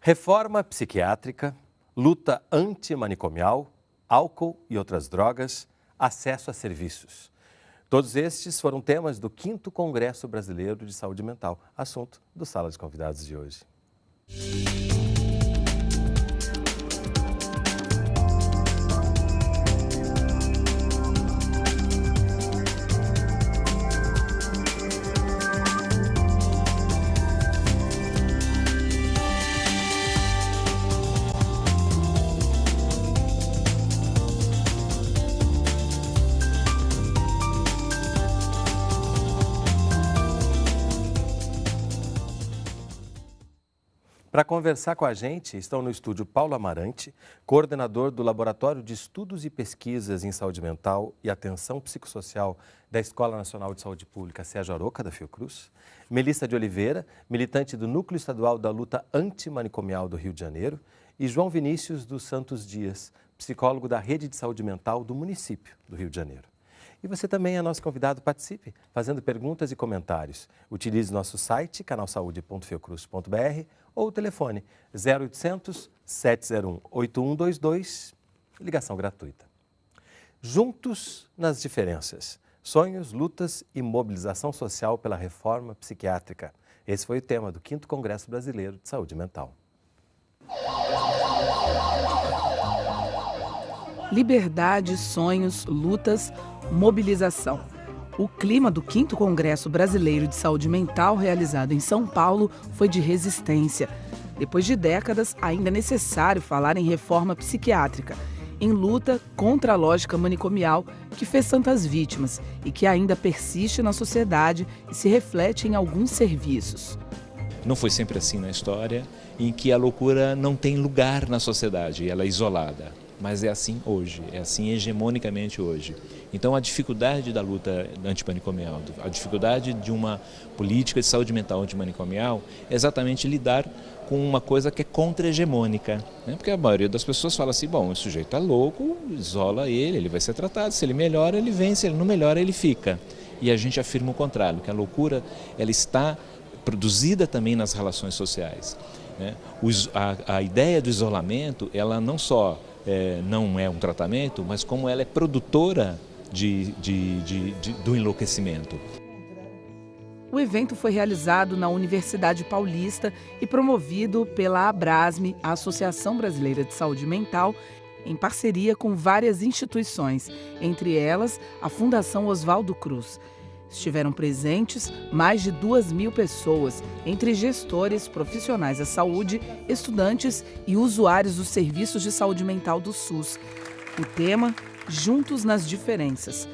Reforma psiquiátrica, luta antimanicomial, álcool e outras drogas, acesso a serviços. Todos estes foram temas do 5º Congresso Brasileiro de Saúde Mental, assunto do Sala de Convidados de hoje. Para conversar com a gente, estão no estúdio Paulo Amarante, coordenador do Laboratório de Estudos e Pesquisas em Saúde Mental e Atenção Psicossocial da Escola Nacional de Saúde Pública, Sérgio Aroca, da Fiocruz, Melissa de Oliveira, militante do Núcleo Estadual da Luta Antimanicomial do Rio de Janeiro, e João Vinícius dos Santos Dias, psicólogo da Rede de Saúde Mental do município do Rio de Janeiro. E você também é nosso convidado, participe, fazendo perguntas e comentários. Utilize nosso site, canalsaude.fiocruz.br, ou o telefone 0800 701 8122, ligação gratuita. Juntos nas diferenças, sonhos, lutas e mobilização social pela reforma psiquiátrica. Esse foi o tema do 5º Congresso Brasileiro de Saúde Mental. Liberdade, sonhos, lutas, mobilização. O clima do 5º Congresso Brasileiro de Saúde Mental, realizado em São Paulo, foi de resistência. Depois de décadas, ainda é necessário falar em reforma psiquiátrica, em luta contra a lógica manicomial que fez tantas vítimas e que ainda persiste na sociedade e se reflete em alguns serviços. Não foi sempre assim na história, em que a loucura não tem lugar na sociedade, ela é isolada. Mas é assim hoje, é assim hegemonicamente hoje. Então a dificuldade da luta antimanicomial, a dificuldade de uma política de saúde mental antimanicomial é exatamente lidar com uma coisa que é contra-hegemônica. Né? Porque a maioria das pessoas fala assim, bom, o sujeito está louco, isola ele vai ser tratado, se ele melhora ele vem, se ele não melhora ele fica. E a gente afirma o contrário, que a loucura ela está produzida também nas relações sociais. Né? A ideia do isolamento, ela não só não é um tratamento, mas como ela é produtora do enlouquecimento. O evento foi realizado na Universidade Paulista e promovido pela Abrasme, a Associação Brasileira de Saúde Mental, em parceria com várias instituições, entre elas a Fundação Oswaldo Cruz. Estiveram presentes mais de 2.000 pessoas, entre gestores, profissionais da saúde, estudantes e usuários dos serviços de saúde mental do SUS. O tema, Juntos nas Diferenças.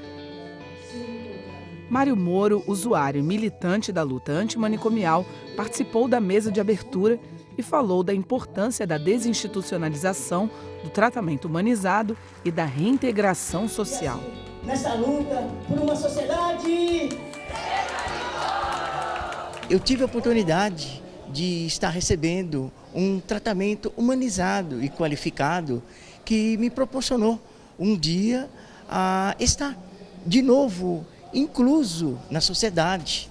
Mário Moro, usuário e militante da luta antimanicomial, participou da mesa de abertura e falou da importância da desinstitucionalização, do tratamento humanizado e da reintegração social. Nessa luta por uma sociedade. Eu tive a oportunidade de estar recebendo um tratamento humanizado e qualificado que me proporcionou um dia a estar de novo incluso na sociedade.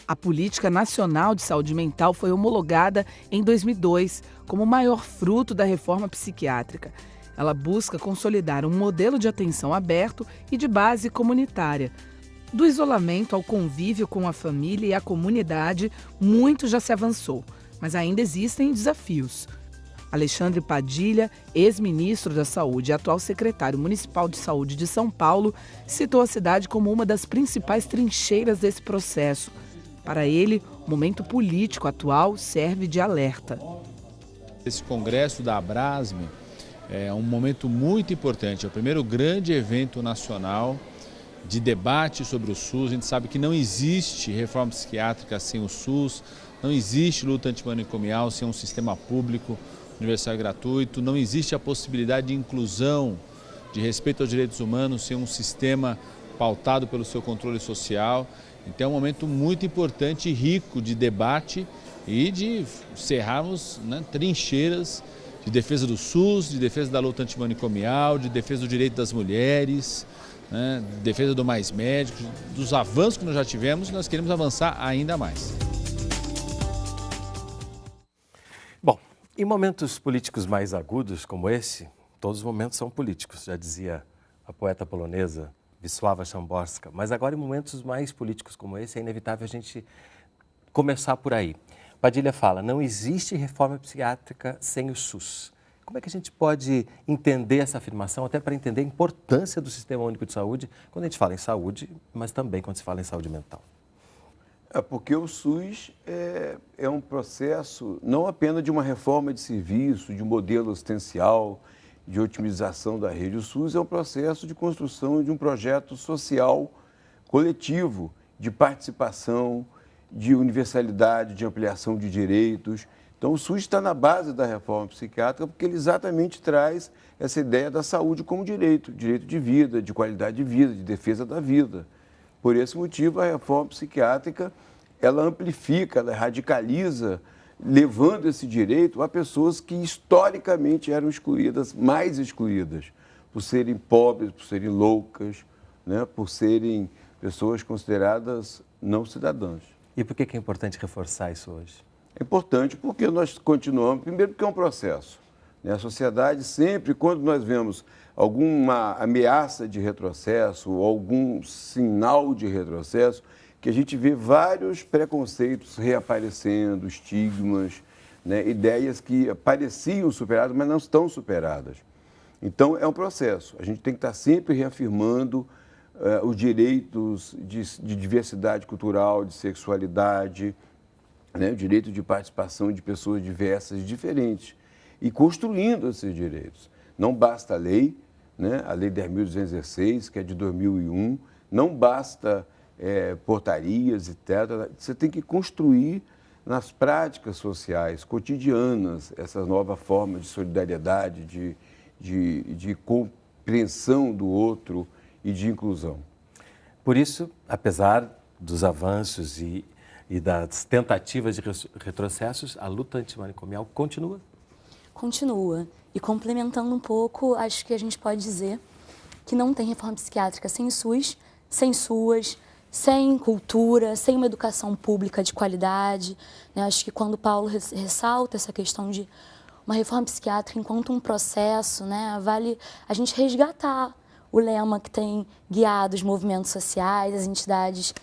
A Política Nacional de Saúde Mental foi homologada em 2002 como o maior fruto da reforma psiquiátrica. Ela busca consolidar um modelo de atenção aberto e de base comunitária. Do isolamento ao convívio com a família e a comunidade, muito já se avançou, mas ainda existem desafios. Alexandre Padilha, ex-ministro da Saúde e atual secretário municipal de saúde de São Paulo, citou a cidade como uma das principais trincheiras desse processo. Para ele, o momento político atual serve de alerta. Esse congresso da Abrasme é um momento muito importante, é o primeiro grande evento nacional de debate sobre o SUS. A gente sabe que não existe reforma psiquiátrica sem o SUS, não existe luta antimanicomial sem um sistema público, universal e gratuito, não existe a possibilidade de inclusão, de respeito aos direitos humanos sem um sistema pautado pelo seu controle social. Então é um momento muito importante e rico de debate e de cerrarmos trincheiras de defesa do SUS, de defesa da luta antimanicomial, de defesa do direito das mulheres, de defesa do mais médicos, dos avanços que nós já tivemos, nós queremos avançar ainda mais. Bom, Em momentos políticos mais agudos como esse, todos os momentos são políticos, já dizia a poeta polonesa Wisława Szymborska. Mas agora, em momentos mais políticos como esse, é inevitável a gente começar por aí. Padilha fala, não existe reforma psiquiátrica sem o SUS. Como é que a gente pode entender essa afirmação, até para entender a importância do Sistema Único de Saúde, quando a gente fala em saúde, mas também quando se fala em saúde mental? Porque o SUS é um processo não apenas de uma reforma de serviço, de um modelo assistencial, de otimização da rede. O SUS é um processo de construção de um projeto social coletivo, de participação, de universalidade, de ampliação de direitos. Então, o SUS está na base da reforma psiquiátrica porque ele exatamente traz essa ideia da saúde como direito de vida, de qualidade de vida, de defesa da vida. Por esse motivo, a reforma psiquiátrica, ela amplifica, ela radicaliza, levando esse direito a pessoas que historicamente eram excluídas, mais excluídas, por serem pobres, por serem loucas, né, por serem pessoas consideradas não cidadãs. E por que é importante reforçar isso hoje? É importante porque nós continuamos, primeiro porque é um processo. Né? A sociedade sempre, quando nós vemos alguma ameaça de retrocesso, ou algum sinal de retrocesso, que a gente vê vários preconceitos reaparecendo, estigmas, né? Ideias que pareciam superadas, mas não estão superadas. Então, é um processo. A gente tem que estar sempre reafirmando os direitos de diversidade cultural, de sexualidade, né? O direito de participação de pessoas diversas e diferentes, e construindo esses direitos. Não basta a lei, né? A Lei 10.216, que é de 2001, não basta portarias, etc. Você tem que construir nas práticas sociais, cotidianas, essa nova forma de solidariedade, de compreensão do outro e de inclusão. Por isso, apesar dos avanços e das tentativas de retrocessos, a luta antimanicomial continua? Continua. E complementando um pouco, acho que a gente pode dizer que não tem reforma psiquiátrica sem SUS, sem SUAS, sem cultura, sem uma educação pública de qualidade. Né? Acho que quando o Paulo ressalta essa questão de uma reforma psiquiátrica enquanto um processo, né, vale a gente resgatar o lema que tem guiado os movimentos sociais, as entidades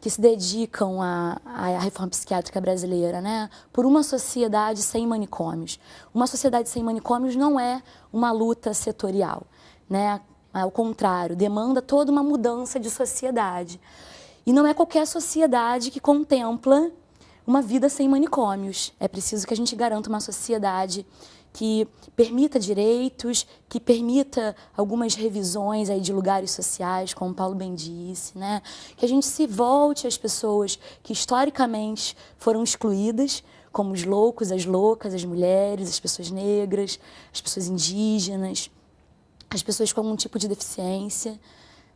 que se dedicam à reforma psiquiátrica brasileira, né? Por uma sociedade sem manicômios. Uma sociedade sem manicômios não é uma luta setorial, né? Ao contrário, demanda toda uma mudança de sociedade. E não é qualquer sociedade que contempla uma vida sem manicômios. É preciso que a gente garanta uma sociedade que permita direitos, que permita algumas revisões aí de lugares sociais, como o Paulo bem disse, né? Que a gente se volte às pessoas que historicamente foram excluídas, como os loucos, as loucas, as mulheres, as pessoas negras, as pessoas indígenas, as pessoas com algum tipo de deficiência,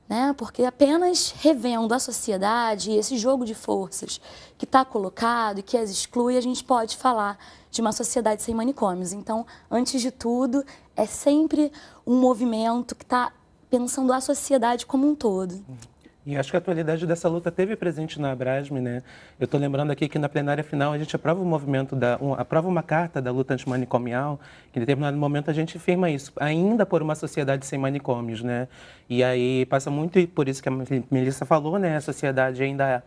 né? Porque apenas revendo a sociedade e esse jogo de forças que está colocado e que as exclui, a gente pode falar de uma sociedade sem manicômios. Então, antes de tudo, é sempre um movimento que está pensando a sociedade como um todo. E acho que a atualidade dessa luta teve presente na Abrasme, né? Eu estou lembrando aqui que na plenária final a gente aprova o movimento, aprova uma carta da luta antimanicomial, que em determinado momento a gente firma isso, ainda por uma sociedade sem manicômios, né? E aí passa muito por isso que a Melissa falou, né? A sociedade ainda...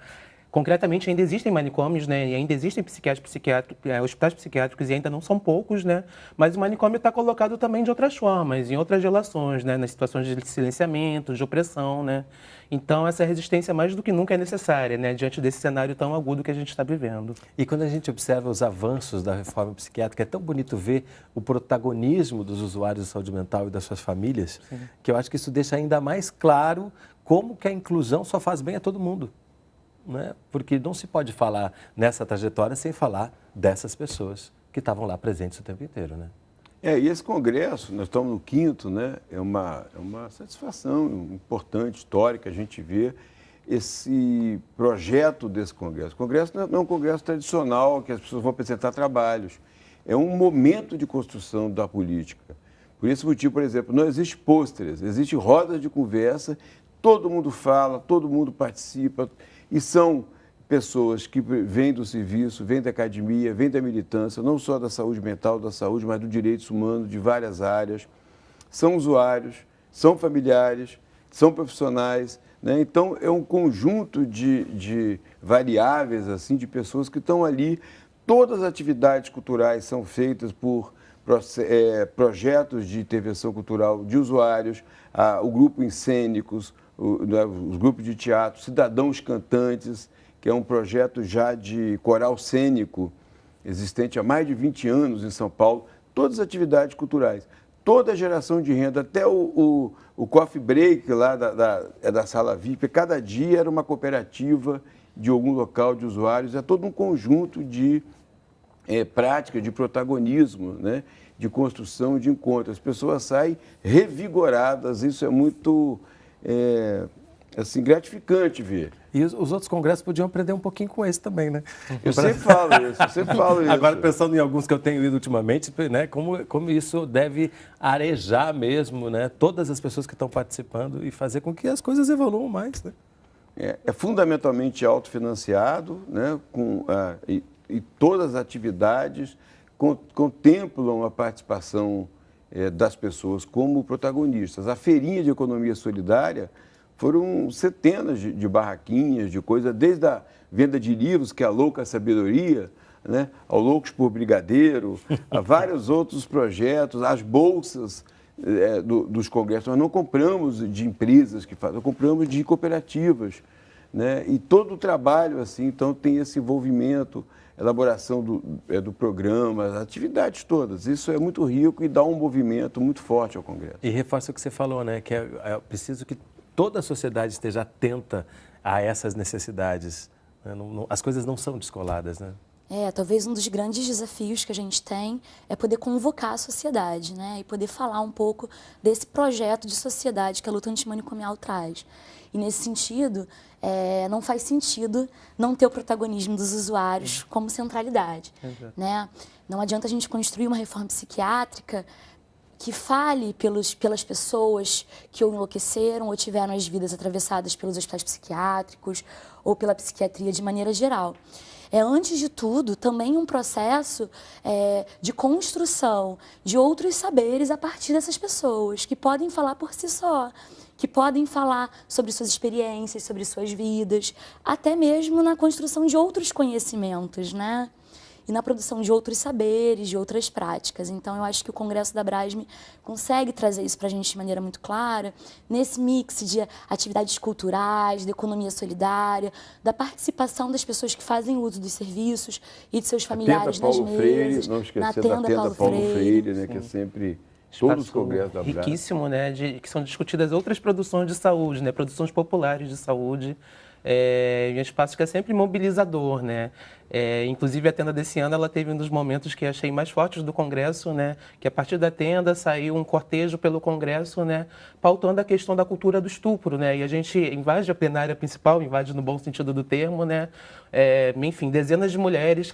Concretamente, ainda existem manicômios, né? E ainda existem hospitais psiquiátricos e ainda não são poucos, né? Mas o manicômio está colocado também de outras formas, em outras relações, né? Nas situações de silenciamento, de opressão, né? Então, essa resistência mais do que nunca é necessária, né? Diante desse cenário tão agudo que a gente está vivendo. E quando a gente observa os avanços da reforma psiquiátrica, é tão bonito ver o protagonismo dos usuários de saúde mental e das suas famílias, sim, que eu acho que isso deixa ainda mais claro como que a inclusão só faz bem a todo mundo. Né? Porque não se pode falar nessa trajetória sem falar dessas pessoas que estavam lá presentes o tempo inteiro, né? E esse congresso, nós estamos no 5º, né? É uma satisfação importante, histórica, a gente vê esse projeto desse congresso. O congresso não é um congresso tradicional, que as pessoas vão apresentar trabalhos. É um momento de construção da política. Por esse motivo, por exemplo, não existe pôsteres, existe rodas de conversa, todo mundo fala, todo mundo participa, e são pessoas que vêm do serviço, vêm da academia, vêm da militância, não só da saúde mental, da saúde, mas dos direitos humanos, de várias áreas. São usuários, são familiares, são profissionais, né? Então, é um conjunto de variáveis, assim, de pessoas que estão ali. Todas as atividades culturais são feitas por projetos de intervenção cultural de usuários, o grupo Encênicos, os grupos de teatro, Cidadãos Cantantes, que é um projeto já de coral cênico, existente há mais de 20 anos em São Paulo, todas as atividades culturais, toda a geração de renda, até o coffee break lá da Sala VIP, cada dia era uma cooperativa de algum local de usuários, é todo um conjunto de prática, de protagonismo, né? De construção, de encontro. As pessoas saem revigoradas, isso é muito assim, gratificante ver. E os outros congressos podiam aprender um pouquinho com esse também, né? Eu sempre falo isso. Agora, pensando em alguns que eu tenho ido ultimamente, né, como isso deve arejar mesmo, né, todas as pessoas que estão participando e fazer com que as coisas evoluam mais, né? É fundamentalmente autofinanciado, né, e todas as atividades contemplam a participação das pessoas como protagonistas. A feirinha de economia solidária foram centenas de barraquinhas, de coisas, desde a venda de livros, que é a Louca Sabedoria, né, ao Loucos por Brigadeiro, a vários outros projetos, as bolsas dos congressos. Nós não compramos de empresas que fazem, nós compramos de cooperativas, né, e todo o trabalho, assim, então, tem esse envolvimento, elaboração do programa, as atividades todas. Isso é muito rico e dá um movimento muito forte ao Congresso. E reforça o que você falou, né? Que é preciso que toda a sociedade esteja atenta a essas necessidades. Né? As coisas não são descoladas, né? Talvez um dos grandes desafios que a gente tem é poder convocar a sociedade, né? E poder falar um pouco desse projeto de sociedade que a luta antimanicomial traz. E, nesse sentido, não faz sentido não ter o protagonismo dos usuários como centralidade. Né? Não adianta a gente construir uma reforma psiquiátrica que fale pelas pessoas que ou enlouqueceram ou tiveram as vidas atravessadas pelos hospitais psiquiátricos ou pela psiquiatria de maneira geral. Antes de tudo, também um processo de construção de outros saberes a partir dessas pessoas, que podem falar por si só, que podem falar sobre suas experiências, sobre suas vidas, até mesmo na construção de outros conhecimentos, né? E na produção de outros saberes, de outras práticas. Então, eu acho que o Congresso da Abrasme consegue trazer isso para a gente de maneira muito clara, nesse mix de atividades culturais, da economia solidária, da participação das pessoas que fazem uso dos serviços e de seus familiares nas mesas. Freire, não esquecer da Tenda Paulo Freire, né, que é sempre... Todos os congressos da Abrasme. Riquíssimo, né, que são discutidas outras produções de saúde, né, produções populares de saúde, um espaço que é sempre mobilizador, né. Inclusive, a tenda desse ano, ela teve um dos momentos que achei mais fortes do Congresso, né, que a partir da tenda saiu um cortejo pelo Congresso, né, pautando a questão da cultura do estupro, né, e a gente invade a plenária principal, invade no bom sentido do termo, né, enfim, dezenas de mulheres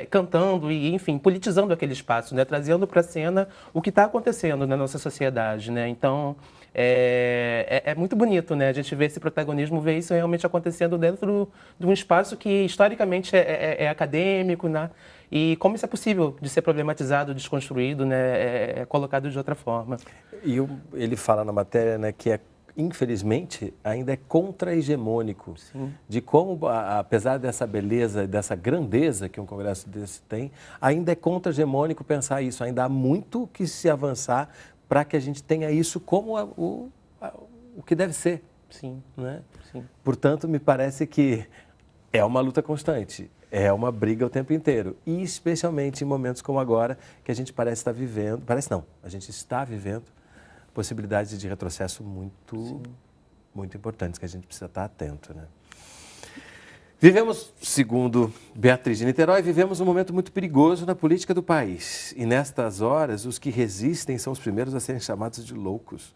cantando e, enfim, politizando aquele espaço, né, trazendo para a cena o que está acontecendo na nossa sociedade, né, então... É muito bonito, né? A gente vê esse protagonismo, ver isso realmente acontecendo dentro de um espaço que historicamente é acadêmico, né? E como isso é possível de ser problematizado, desconstruído, né? Colocado de outra forma. E ele fala na matéria, né, que infelizmente, ainda é contra-hegemônico. Sim. De como, apesar dessa beleza, dessa grandeza que um congresso desse tem, ainda é contra-hegemônico pensar isso. Ainda há muito que se avançar para que a gente tenha isso como o que deve ser. Sim. Né? Sim. Portanto, me parece que é uma luta constante, é uma briga o tempo inteiro. E especialmente em momentos como agora, que a gente parece estar vivendo, a gente está vivendo possibilidades de retrocesso muito importantes, que a gente precisa estar atento, né? Vivemos, segundo Beatriz de Niterói, vivemos um momento muito perigoso na política do país. E nestas horas, os que resistem são os primeiros a serem chamados de loucos.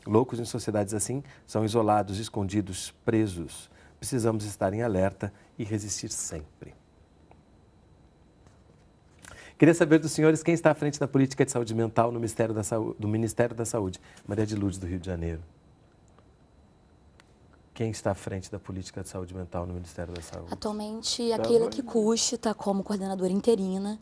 Loucos em sociedades assim são isolados, escondidos, presos. Precisamos estar em alerta e resistir sempre. Queria saber dos senhores quem está à frente da política de saúde mental no do Ministério da Saúde. Maria de Lourdes, do Rio de Janeiro. quem está à frente da política de saúde mental no Ministério da Saúde? Atualmente, a Keila Kikuchi está como coordenadora interina.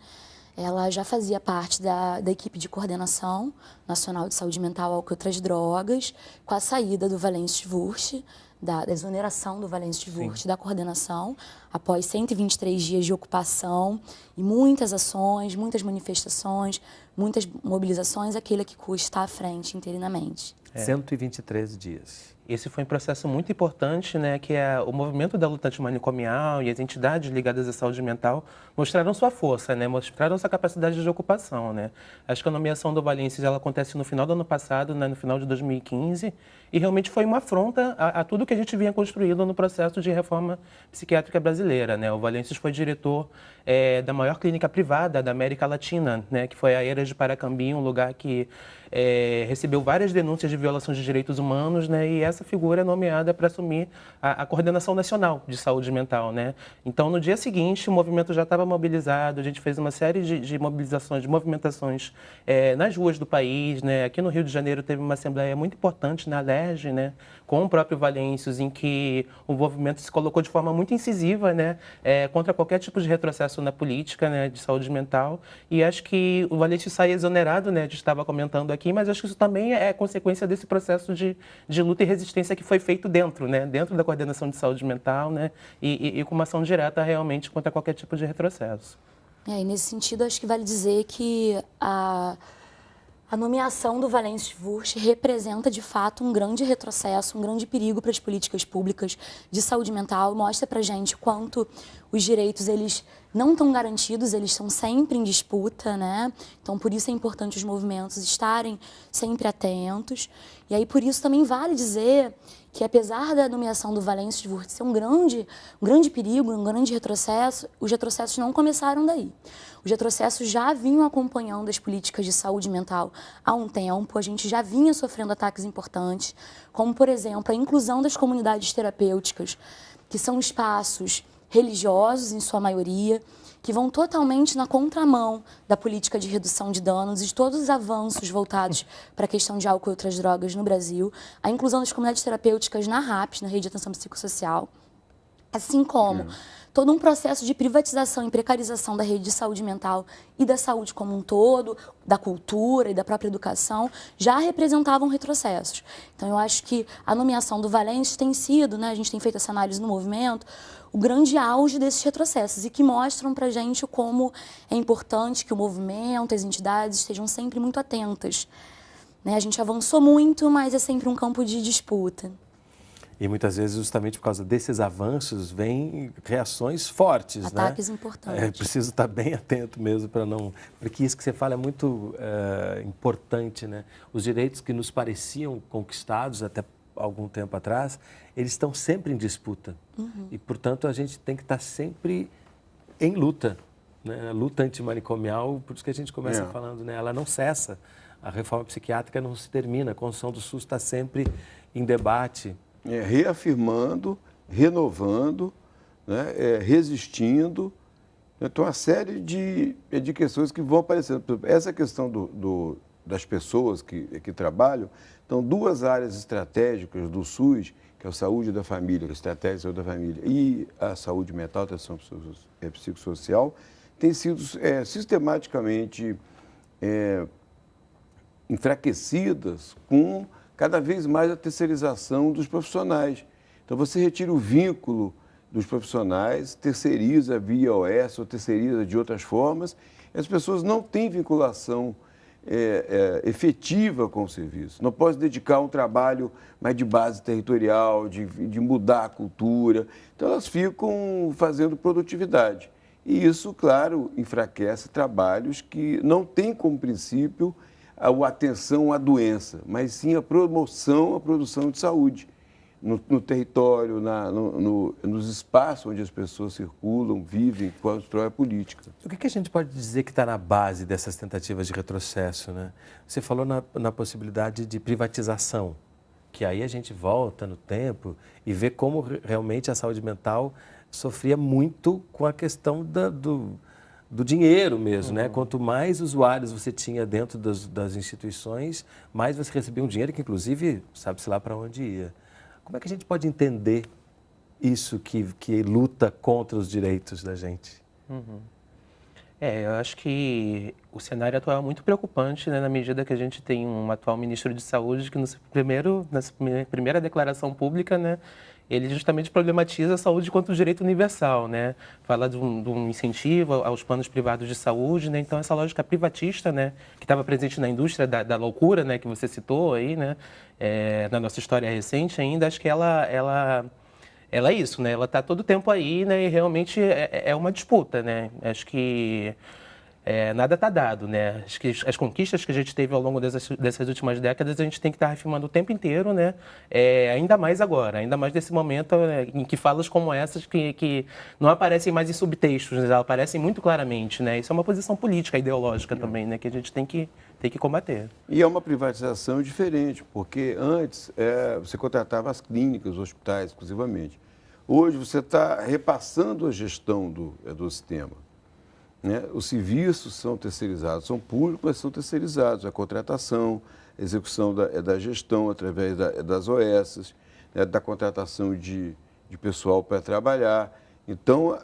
Ela já fazia parte da equipe de coordenação nacional de saúde mental, álcool e outras drogas, com a saída do Valêncio Wurst, da exoneração do Valêncio Wurst da coordenação, após 123 dias de ocupação e muitas ações, muitas manifestações, muitas mobilizações, a Keila Kikuchi está à frente interinamente. 123 dias. Esse foi um processo muito importante, né, que o movimento da luta antimanicomial e as entidades ligadas à saúde mental mostraram sua força, né, mostraram sua capacidade de ocupação, né. Acho que a nomeação do Valêncio ela acontece no final do ano passado, né, no final de 2015, e realmente foi uma afronta a tudo que a gente vinha construindo no processo de reforma psiquiátrica brasileira, né. O Valêncio foi diretor da maior clínica privada da América Latina, né, que foi a Eiras de Paracambi, um lugar que recebeu várias denúncias de violação de direitos humanos, né, e essa figura é nomeada para assumir a coordenação nacional de saúde mental, né. Então, no dia seguinte, o movimento já estava mobilizado, a gente fez uma série de mobilizações, de movimentações nas ruas do país, né. Aqui no Rio de Janeiro teve uma assembleia muito importante na Alerj, né, com o próprio Valêncios, em que o movimento se colocou de forma muito incisiva, né, contra qualquer tipo de retrocesso na política, né, de saúde mental. E acho que o Valêncios sai exonerado, né, a gente estava comentando aqui, mas acho que isso também é consequência desse processo de luta e resistência que foi feito dentro, né, dentro da coordenação de saúde mental, né, e com uma ação direta realmente contra qualquer tipo de retrocesso. E nesse sentido, acho que vale dizer que a nomeação do Valêncio Wurst representa, de fato, um grande retrocesso, um grande perigo para as políticas públicas de saúde mental. Mostra para a gente quanto os direitos eles não estão garantidos, eles estão sempre em disputa, né? Então, por isso é importante os movimentos estarem sempre atentos. E aí, por isso, também vale dizer que, apesar da nomeação do Valêncio Wurst ser um grande perigo, um grande retrocesso, os retrocessos não começaram daí. Os retrocessos já vinham acompanhando as políticas de saúde mental há um tempo, a gente já vinha sofrendo ataques importantes, como, por exemplo, a inclusão das comunidades terapêuticas, que são espaços religiosos, em sua maioria, que vão totalmente na contramão da política de redução de danos e de todos os avanços voltados para a questão de álcool e outras drogas no Brasil, a inclusão das comunidades terapêuticas na RAPS, na Rede de Atenção Psicossocial, assim como todo um processo de privatização e precarização da rede de saúde mental e da saúde como um todo, da cultura e da própria educação, já representavam retrocessos. Então, eu acho que a nomeação do Valêncio tem sido, né, a gente tem feito essa análise no movimento, o grande auge desses retrocessos e que mostram para a gente como é importante que o movimento, as entidades estejam sempre muito atentas, né? A gente avançou muito, mas é sempre um campo de disputa. E muitas vezes, justamente por causa desses avanços, vêm reações fortes, ataques né? importantes. É preciso estar bem atento mesmo para não... Porque isso que você fala é muito importante, né? Os direitos que nos pareciam conquistados até algum tempo atrás, eles estão sempre em disputa. E, portanto, a gente tem que estar sempre em luta, né? A luta antimanicomial, por isso que a gente começa falando, né? Ela não cessa. A reforma psiquiátrica não se termina. A construção do SUS está sempre em debate. Reafirmando, renovando, né? Resistindo. Então, uma série de questões que vão aparecendo. Essa questão das pessoas que trabalham, então, duas áreas estratégicas do SUS, que é a saúde da família, a estratégia de saúde da família, e a saúde mental, a atenção psicossocial, têm sido sistematicamente enfraquecidas com cada vez mais a terceirização dos profissionais. Então, você retira o vínculo dos profissionais, terceiriza via OS ou terceiriza de outras formas, e as pessoas não têm vinculação efetiva com o serviço. Não pode dedicar um trabalho mais de base territorial, de mudar a cultura. Então, elas ficam fazendo produtividade. E isso, claro, enfraquece trabalhos que não têm como princípio a atenção à doença, mas sim a promoção, a produção de saúde no território, nos espaços onde as pessoas circulam, vivem, constroem a política. O que a gente pode dizer que está na base dessas tentativas de retrocesso, né? Você falou na possibilidade de privatização, que aí a gente volta no tempo e vê como realmente a saúde mental sofria muito com a questão do dinheiro mesmo, né? Quanto mais usuários você tinha dentro das instituições, mais você recebia um dinheiro que, inclusive, sabe-se lá para onde ia. Como é que a gente pode entender isso que luta contra os direitos da gente? Eu acho que o cenário atual é muito preocupante, né, na medida que a gente tem um atual ministro de Saúde que, nessa primeira declaração pública, né, ele justamente problematiza a saúde quanto direito universal, né? Fala de um incentivo aos planos privados de saúde, né? Então, essa lógica privatista, né, que estava presente na indústria da loucura, né, que você citou aí, né, na nossa história recente ainda, acho que ela é isso, né? Ela está todo o tempo aí, né? E realmente é uma disputa, né? Acho que nada está dado, né? Acho que as conquistas que a gente teve ao longo dessas últimas décadas, a gente tem que estar reafirmando o tempo inteiro, né? Ainda mais agora, ainda mais nesse momento em que falas como essas que não aparecem mais em subtextos, né? Elas aparecem muito claramente, né? Isso é uma posição política, ideológica também, né? Que a gente tem que combater. E é uma privatização diferente, porque antes você contratava as clínicas, os hospitais exclusivamente. Hoje você está repassando a gestão do sistema. Né? Os serviços são terceirizados, são públicos, mas são terceirizados. A contratação, a execução da gestão através das OS, né? Da contratação de pessoal para trabalhar. Então,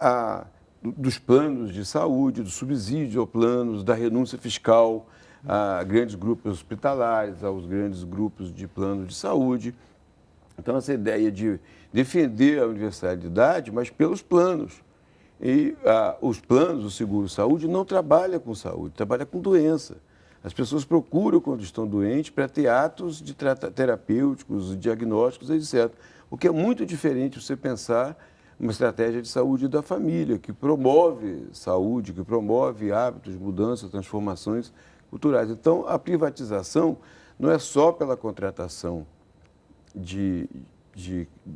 dos planos de saúde, do subsídio ao planos, da renúncia fiscal a grandes grupos hospitalares, aos grandes grupos de plano de saúde. Então, essa ideia de defender a universalidade, mas pelos planos. E os planos, o seguro-saúde, não trabalha com saúde, trabalha com doença. As pessoas procuram, quando estão doentes, para ter atos de terapêuticos, diagnósticos, etc. O que é muito diferente você pensar uma estratégia de saúde da família, que promove saúde, que promove hábitos, mudanças, transformações culturais. Então, a privatização não é só pela contratação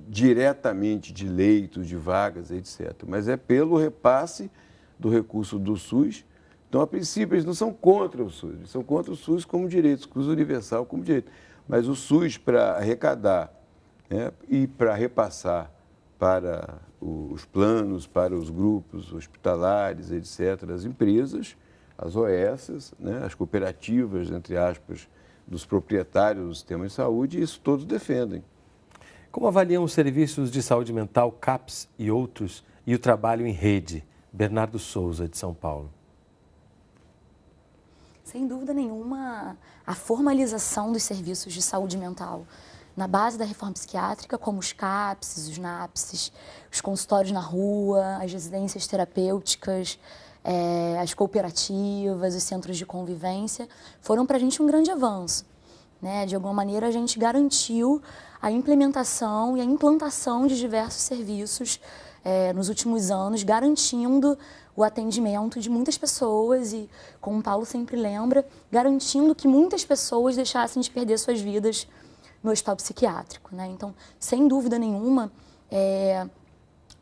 diretamente de leitos, de vagas, etc., mas é pelo repasse do recurso do SUS. Então, a princípio, eles não são contra o SUS, eles são contra o SUS como direito, o SUS universal como direito. Mas o SUS, para arrecadar, né, e para repassar para os planos, para os grupos hospitalares, etc., as empresas, as OS, né, as cooperativas, entre aspas, dos proprietários do sistema de saúde, isso todos defendem. Como avaliam os serviços de saúde mental, CAPS e outros, e o trabalho em rede? Bernardo Souza, de São Paulo. Sem dúvida nenhuma, a formalização dos serviços de saúde mental na base da reforma psiquiátrica, como os CAPS, os NAPS, os consultórios na rua, as residências terapêuticas, as cooperativas, os centros de convivência, foram para a gente um grande avanço, né? De alguma maneira, a gente garantiu a implementação e a implantação de diversos serviços nos últimos anos, garantindo o atendimento de muitas pessoas e, como o Paulo sempre lembra, garantindo que muitas pessoas deixassem de perder suas vidas no hospital psiquiátrico, né? Então, sem dúvida nenhuma,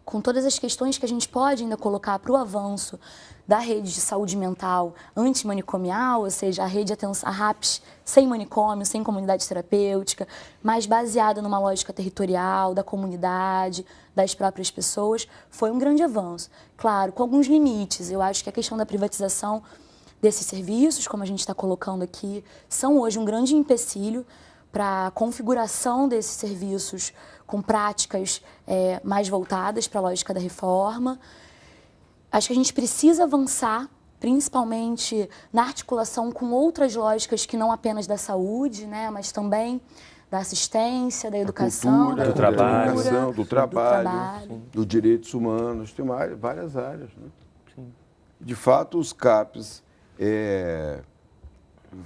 com todas as questões que a gente pode ainda colocar para o avanço da rede de saúde mental antimanicomial, ou seja, a RAPS sem manicômio, sem comunidade terapêutica, mais baseada numa lógica territorial, da comunidade, das próprias pessoas, foi um grande avanço. Claro, com alguns limites. Eu acho que a questão da privatização desses serviços, como a gente está colocando aqui, são hoje um grande empecilho para a configuração desses serviços com práticas mais voltadas para a lógica da reforma. Acho que a gente precisa avançar, principalmente na articulação com outras lógicas que não apenas da saúde, né, mas também da assistência, da educação, cultura, do trabalho, do trabalho, dos direitos humanos, tem várias áreas. Né? Sim. De fato, os CAPs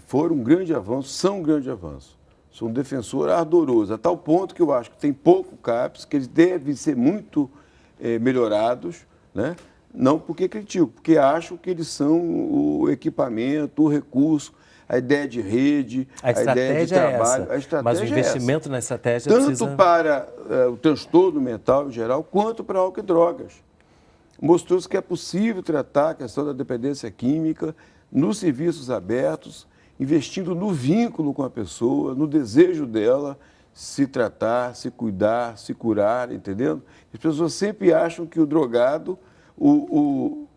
foram um grande avanço, são um grande avanço. Sou um defensor ardoroso, a tal ponto que eu acho que tem pouco CAPs, que eles devem ser muito melhorados, né? Não porque critico, porque acho que eles são o equipamento, o recurso, a ideia de rede, a ideia de trabalho. A estratégia mas o investimento na estratégia tanto precisa... para o transtorno mental em geral, quanto para álcool e drogas. Mostrou-se que é possível tratar a questão da dependência química nos serviços abertos, investindo no vínculo com a pessoa, no desejo dela se tratar, se cuidar, se curar, entendendo? As pessoas sempre acham que o drogado, o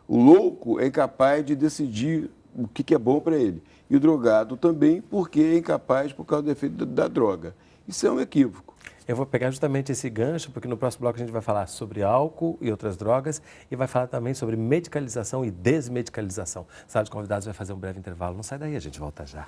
louco é incapaz de decidir o que é bom para ele. E o drogado também, porque é incapaz por causa do efeito da droga. Isso é um equívoco. Eu vou pegar justamente esse gancho, porque no próximo bloco a gente vai falar sobre álcool e outras drogas e vai falar também sobre medicalização e desmedicalização. A sala de convidados vai fazer um breve intervalo. Não sai daí, a gente volta já.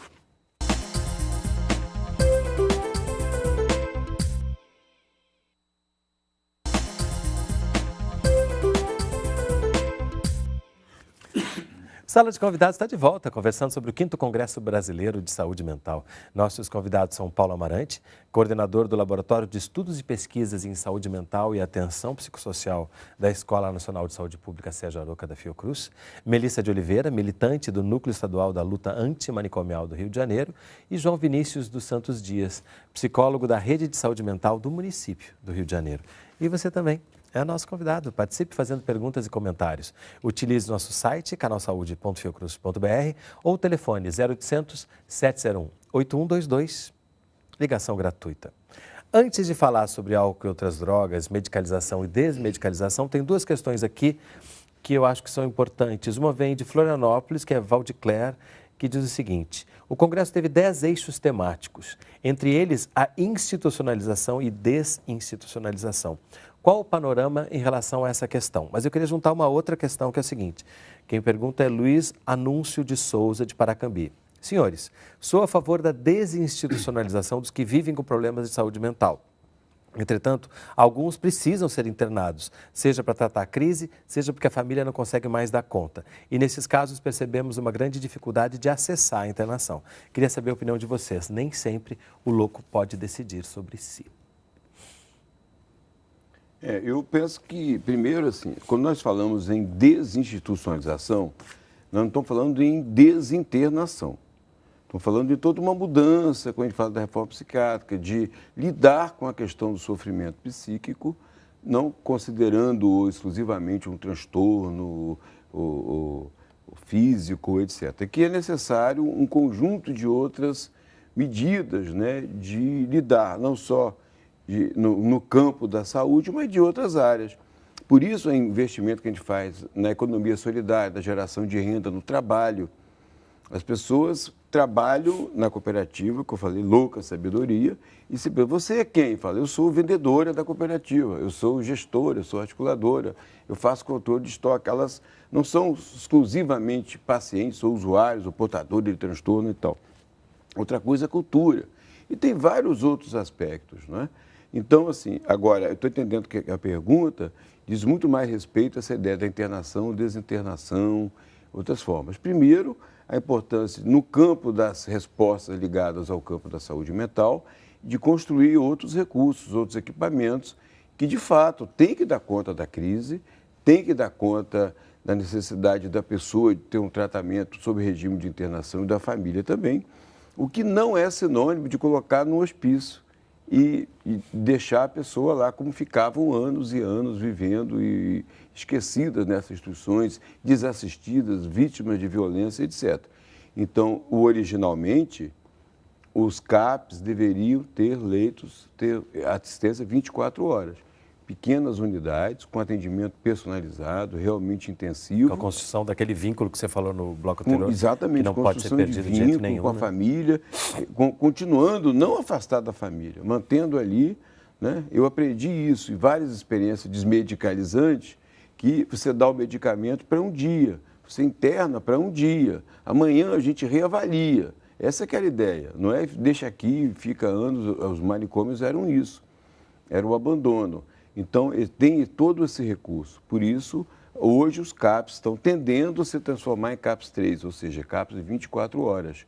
Sala de Convidados está de volta, conversando sobre o 5º Congresso Brasileiro de Saúde Mental. Nossos convidados são Paulo Amarante, coordenador do Laboratório de Estudos e Pesquisas em Saúde Mental e Atenção Psicossocial da Escola Nacional de Saúde Pública Sérgio Aroca da Fiocruz, Melissa de Oliveira, militante do Núcleo Estadual da Luta Antimanicomial do Rio de Janeiro, e João Vinícius dos Santos Dias, psicólogo da Rede de Saúde Mental do município do Rio de Janeiro. E você também é nosso convidado. Participe fazendo perguntas e comentários. Utilize nosso site, canalsaude.fiocruz.br ou o telefone 0800 701 8122, ligação gratuita. Antes de falar sobre álcool e outras drogas, medicalização e desmedicalização, tem duas questões aqui que eu acho que são importantes. Uma vem de Florianópolis, que é Valdicler, que diz o seguinte: o Congresso teve 10 eixos temáticos, entre eles a institucionalização e desinstitucionalização. Qual o panorama em relação a essa questão? Mas eu queria juntar uma outra questão, que é a seguinte. Quem pergunta é Luiz Anúncio de Souza, de Paracambi. Senhores, sou a favor da desinstitucionalização dos que vivem com problemas de saúde mental. Entretanto, alguns precisam ser internados, seja para tratar a crise, seja porque a família não consegue mais dar conta. E nesses casos percebemos uma grande dificuldade de acessar a internação. Queria saber a opinião de vocês. Nem sempre o louco pode decidir sobre si. Eu penso que, primeiro, assim, quando nós falamos em desinstitucionalização, nós não estamos falando em desinternação. Estamos falando de toda uma mudança, quando a gente fala da reforma psiquiátrica, de lidar com a questão do sofrimento psíquico, não considerando exclusivamente um transtorno o físico, etc. Que é necessário um conjunto de outras medidas, né, de lidar, não só no campo da saúde, mas de outras áreas. Por isso, o investimento que a gente faz na economia solidária, da geração de renda no trabalho. As pessoas trabalham na cooperativa, que eu falei, louca sabedoria, e se você é quem? Fala, eu sou vendedora da cooperativa, eu sou gestora, eu sou articuladora, eu faço controle de estoque. Elas não são exclusivamente pacientes ou usuários ou portadores de transtorno e tal. Outra coisa é cultura. E tem vários outros aspectos, não é? Então, assim, agora, eu estou entendendo que a pergunta diz muito mais respeito a essa ideia da internação, desinternação, outras formas. Primeiro, a importância, no campo das respostas ligadas ao campo da saúde mental, de construir outros recursos, outros equipamentos, que, de fato, tem que dar conta da crise, tem que dar conta da necessidade da pessoa de ter um tratamento sob regime de internação e da família também, o que não é sinônimo de colocar no hospício e deixar a pessoa lá como ficavam anos e anos vivendo e esquecidas nessas instituições, desassistidas, vítimas de violência, etc. Então, originalmente, os CAPs deveriam ter leitos, ter assistência 24 horas. Pequenas unidades, com atendimento personalizado, realmente intensivo. Com a construção daquele vínculo que você falou no bloco anterior. Exatamente, que não pode ser perdido de jeito nenhum. Com a família, continuando, não afastado da família, mantendo ali, né? Eu aprendi isso em várias experiências desmedicalizantes, que você dá o medicamento para um dia, você interna para um dia, amanhã a gente reavalia. Essa que era a ideia, não é deixa aqui, fica anos, os manicômios eram isso, era o abandono. Então, tem todo esse recurso. Por isso, hoje os CAPs estão tendendo a se transformar em CAPs 3, ou seja, CAPs de 24 horas,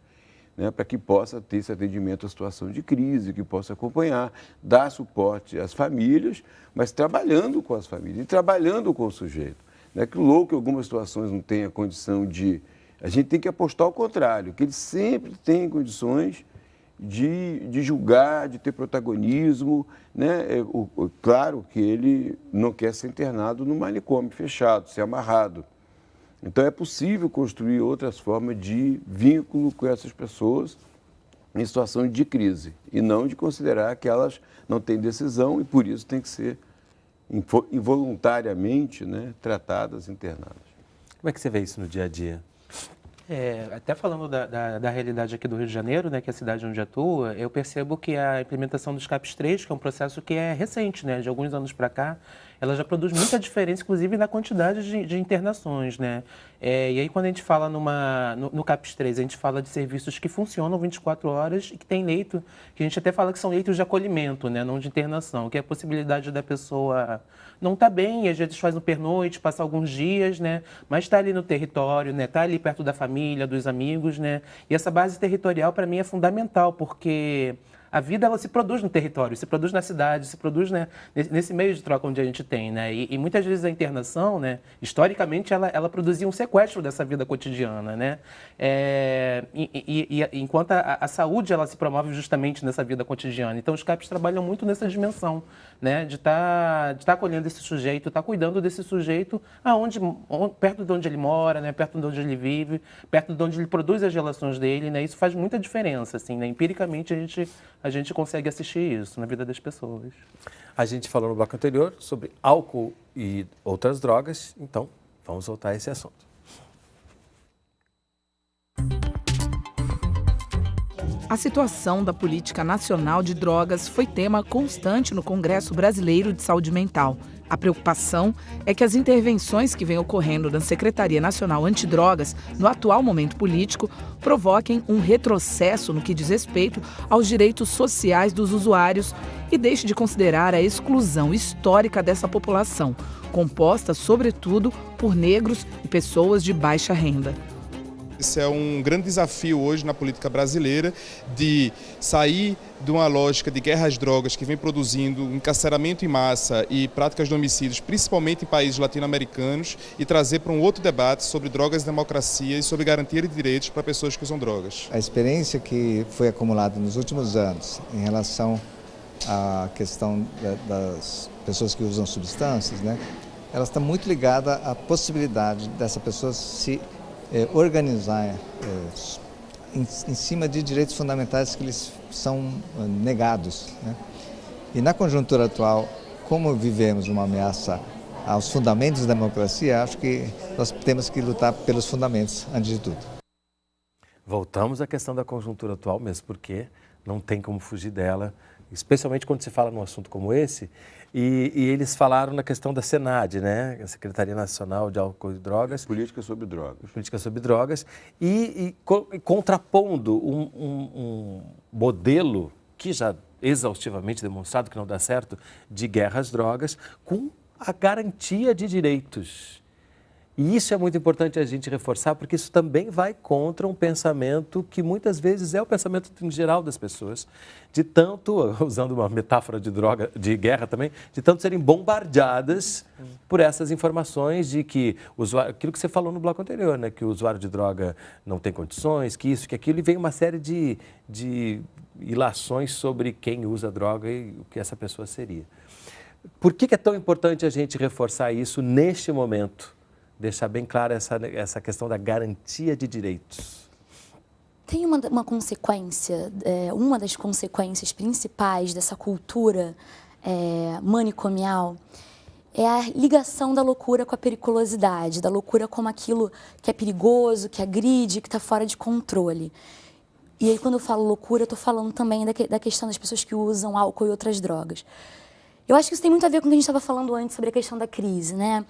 né, para que possa ter esse atendimento à situação de crise, que possa acompanhar, dar suporte às famílias, mas trabalhando com as famílias e trabalhando com o sujeito. Não é que o louco, em algumas situações, não tenha condição de... A gente tem que apostar ao contrário, que ele sempre tem condições de julgar, de ter protagonismo, né? Claro que ele não quer ser internado no manicômio fechado, ser amarrado. Então, é possível construir outras formas de vínculo com essas pessoas em situação de crise e não de considerar que elas não têm decisão e, por isso, têm que ser involuntariamente, né, tratadas, internadas. Como é que você vê isso no dia a dia? Até falando da realidade aqui do Rio de Janeiro, né, que é a cidade onde atua, eu percebo que a implementação dos CAPs 3, que é um processo que é recente, né, de alguns anos para cá, ela já produz muita diferença, inclusive na quantidade de internações, né? E aí, quando a gente fala no CAPs 3, a gente fala de serviços que funcionam 24 horas e que tem leito, que a gente até fala que são leitos de acolhimento, né, não de internação, que é a possibilidade da pessoa não estar bem, e às vezes faz um pernoite, passa alguns dias, né, mas está ali no território, né, está ali perto da família, dos amigos, né? E essa base territorial, para mim, é fundamental, porque a vida, ela se produz no território, se produz na cidade, se produz, né, nesse meio de troca onde a gente tem, né? E muitas vezes a internação, né, historicamente, ela produzia um sequestro dessa vida cotidiana, né? Enquanto a saúde, ela se promove justamente nessa vida cotidiana. Então, os CAPs trabalham muito nessa dimensão, né, de tá acolhendo esse sujeito, tá cuidando desse sujeito perto de onde ele mora, né, perto de onde ele vive, perto de onde ele produz as relações dele, né? Isso faz muita diferença, assim, né? Empiricamente, a gente consegue assistir isso na vida das pessoas. A gente falou no bloco anterior sobre álcool e outras drogas, então vamos voltar a esse assunto. A situação da política nacional de drogas foi tema constante no Congresso Brasileiro de Saúde Mental. A preocupação é que as intervenções que vêm ocorrendo na Secretaria Nacional Antidrogas, no atual momento político, provoquem um retrocesso no que diz respeito aos direitos sociais dos usuários e deixe de considerar a exclusão histórica dessa população, composta, sobretudo, por negros e pessoas de baixa renda. Esse é um grande desafio hoje na política brasileira, de sair de uma lógica de guerra às drogas que vem produzindo encarceramento em massa e práticas de homicídios, principalmente em países latino-americanos, e trazer para um outro debate sobre drogas e democracia e sobre garantia de direitos para pessoas que usam drogas. A experiência que foi acumulada nos últimos anos em relação à questão das pessoas que usam substâncias, né, ela está muito ligada à possibilidade dessa pessoa se organizar em cima de direitos fundamentais que lhes são negados, né? E na conjuntura atual, como vivemos uma ameaça aos fundamentos da democracia, acho que nós temos que lutar pelos fundamentos, antes de tudo. Voltamos à questão da conjuntura atual mesmo, porque não tem como fugir dela, especialmente quando se fala num assunto como esse. E eles falaram na questão da SENAD, né? A Secretaria Nacional de Álcool e Drogas. Política sobre drogas. Política sobre drogas. E contrapondo um modelo que já exaustivamente demonstrado que não dá certo, de guerra às drogas, com a garantia de direitos. E isso é muito importante a gente reforçar, porque isso também vai contra um pensamento que muitas vezes é o pensamento em geral das pessoas, de tanto, usando uma metáfora de droga, de guerra também, de tanto serem bombardeadas por essas informações de que, aquilo que você falou no bloco anterior, né, que o usuário de droga não tem condições, que isso, que aquilo, e vem uma série de ilações sobre quem usa droga e o que essa pessoa seria. Por que é tão importante a gente reforçar isso neste momento? Deixar bem clara essa questão da garantia de direitos. Tem uma consequência, uma das consequências principais dessa cultura manicomial é a ligação da loucura com a periculosidade, da loucura como aquilo que é perigoso, que agride, que está fora de controle. E aí, quando eu falo loucura, eu estou falando também da questão das pessoas que usam álcool e outras drogas. Eu acho que isso tem muito a ver com o que a gente estava falando antes sobre a questão da crise, né?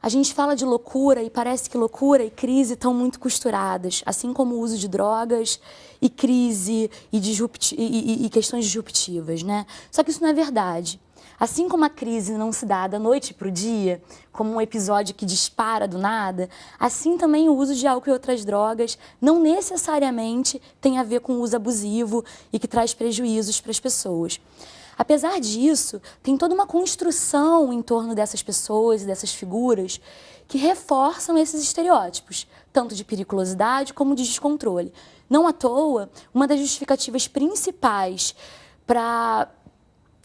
A gente fala de loucura e parece que loucura e crise estão muito costuradas, assim como o uso de drogas e crise e questões disruptivas, né? Só que isso não é verdade. Assim como a crise não se dá da noite para o dia, como um episódio que dispara do nada, assim também o uso de álcool e outras drogas não necessariamente tem a ver com o uso abusivo e que traz prejuízos para as pessoas. Apesar disso, tem toda uma construção em torno dessas pessoas e dessas figuras que reforçam esses estereótipos, tanto de periculosidade como de descontrole. Não à toa, uma das justificativas principais para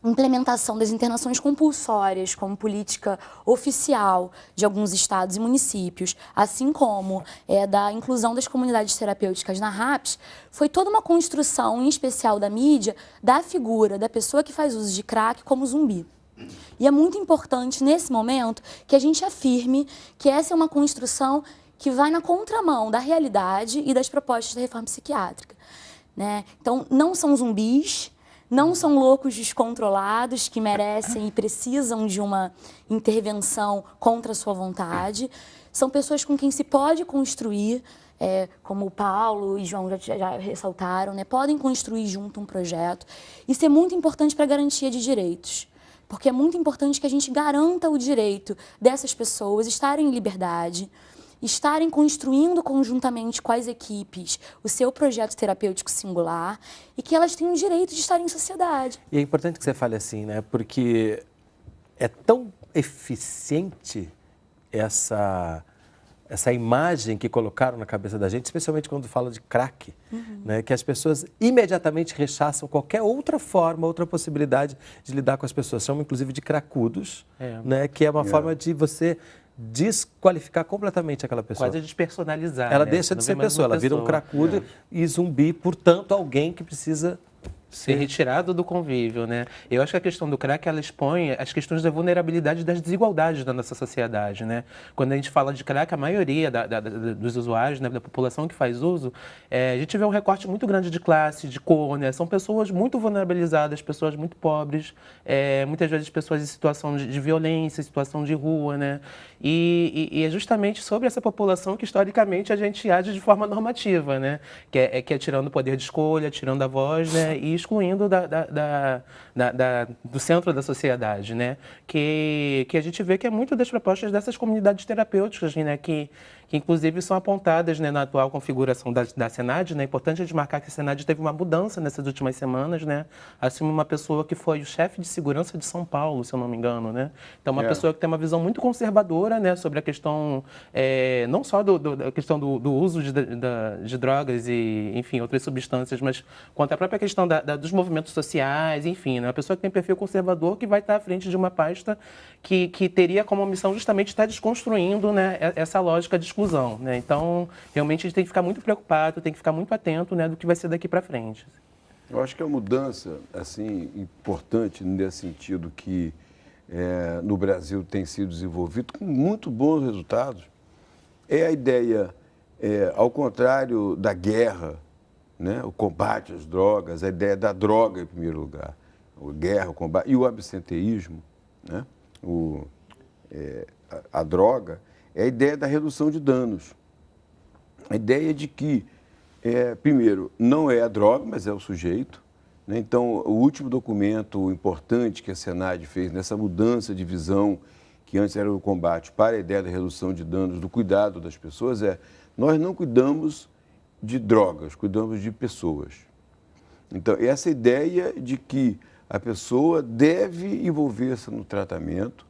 implementação das internações compulsórias como política oficial de alguns estados e municípios, assim como da inclusão das comunidades terapêuticas na RAPS, foi toda uma construção, em especial da mídia, da figura da pessoa que faz uso de crack como zumbi. E é muito importante, nesse momento, que a gente afirme que essa é uma construção que vai na contramão da realidade e das propostas da reforma psiquiátrica, né? Então, não são zumbis, não são loucos descontrolados que merecem e precisam de uma intervenção contra a sua vontade. São pessoas com quem se pode construir, como o Paulo e João já ressaltaram, né? Podem construir junto um projeto. Isso é muito importante para a garantia de direitos, porque é muito importante que a gente garanta o direito dessas pessoas estarem em liberdade, estarem construindo conjuntamente com as equipes o seu projeto terapêutico singular e que elas tenham o direito de estar em sociedade. E é importante que você fale assim, né? Porque é tão eficiente essa imagem que colocaram na cabeça da gente, especialmente quando fala de crack, né? Que as pessoas imediatamente rechaçam qualquer outra forma, outra possibilidade de lidar com as pessoas. Chamam, inclusive, de cracudos, né? Que é uma forma de você desqualificar completamente aquela pessoa. Quase despersonalizar. Ela né? deixa de Não ser vê mais pessoa, uma ela vira um cracudo e zumbi, portanto, alguém que precisa ser retirado do convívio, né? Eu acho que a questão do crack, ela expõe as questões da vulnerabilidade e das desigualdades da nossa sociedade, né? Quando a gente fala de crack, a maioria dos usuários, né, da população que faz uso, a gente vê um recorte muito grande de classe, de cor, né? São pessoas muito vulnerabilizadas, pessoas muito pobres, muitas vezes pessoas em situação de violência, situação de rua, né? E é justamente sobre essa população que, historicamente, a gente age de forma normativa, né? Que é tirando o poder de escolha, tirando a voz, né? E excluindo do centro da sociedade, né? Que a gente vê que é muito das propostas dessas comunidades terapêuticas, né? Que inclusive são apontadas, né, na atual configuração da Senad, né? É importante a gente marcar que a Senad teve uma mudança nessas últimas semanas, né? Assume uma pessoa que foi o chefe de segurança de São Paulo, se eu não me engano, né? Então, uma pessoa que tem uma visão muito conservadora, né, sobre a questão, não só da questão do uso de drogas e, enfim, outras substâncias, mas quanto à própria questão dos movimentos sociais, enfim, né? Uma pessoa que tem perfil conservador que vai estar à frente de uma pasta que teria como missão justamente estar desconstruindo, né, essa lógica de exclusão, né? Então, realmente, a gente tem que ficar muito preocupado, tem que ficar muito atento, né, do que vai ser daqui para frente. Eu acho que a mudança, assim, importante nesse sentido que no Brasil tem sido desenvolvido com muito bons resultados, é a ideia, ao contrário da guerra, né, o combate às drogas, a ideia da droga em primeiro lugar, a guerra, o combate e o absenteísmo, né, a droga, é a ideia da redução de danos. A ideia de que, primeiro, não é a droga, mas é o sujeito. Né? Então, o último documento importante que a Senad fez nessa mudança de visão, que antes era o combate para a ideia da redução de danos, do cuidado das pessoas, nós não cuidamos de drogas, cuidamos de pessoas. Então, essa ideia de que a pessoa deve envolver-se no tratamento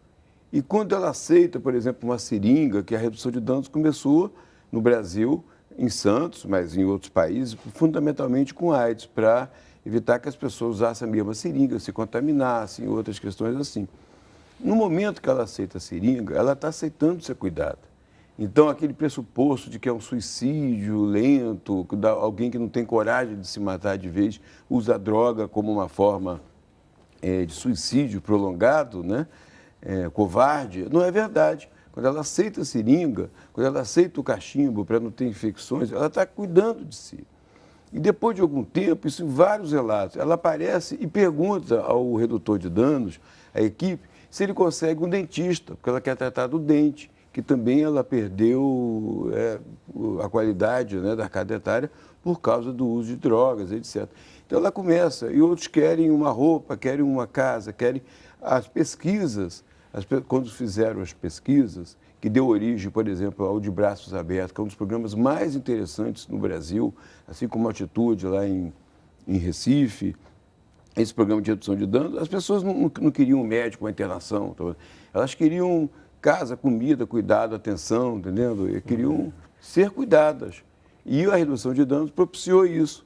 e quando ela aceita, por exemplo, uma seringa, que a redução de danos começou no Brasil, em Santos, mas em outros países, fundamentalmente com AIDS, para evitar que as pessoas usassem a mesma seringa, se contaminassem, outras questões assim. No momento que ela aceita a seringa, ela está aceitando ser cuidada. Então, aquele pressuposto de que é um suicídio lento, alguém que não tem coragem de se matar de vez, usa a droga como uma forma de suicídio prolongado, né? Covarde, não é verdade. Quando ela aceita a seringa, quando ela aceita o cachimbo para não ter infecções, ela está cuidando de si. E depois de algum tempo, isso em vários relatos, ela aparece e pergunta ao redutor de danos, à equipe, se ele consegue um dentista, porque ela quer tratar do dente, que também ela perdeu a qualidade, né, da arcada dentária por causa do uso de drogas, etc. Então ela começa, e outros querem uma roupa, querem uma casa, querem as pesquisas. Quando fizeram as pesquisas, que deu origem, por exemplo, ao De Braços Abertos, que é um dos programas mais interessantes no Brasil, assim como a Atitude lá em Recife, esse programa de redução de danos, as pessoas não queriam um médico, uma internação, elas queriam casa, comida, cuidado, atenção, entendendo? E queriam ser cuidadas. E a redução de danos propiciou isso.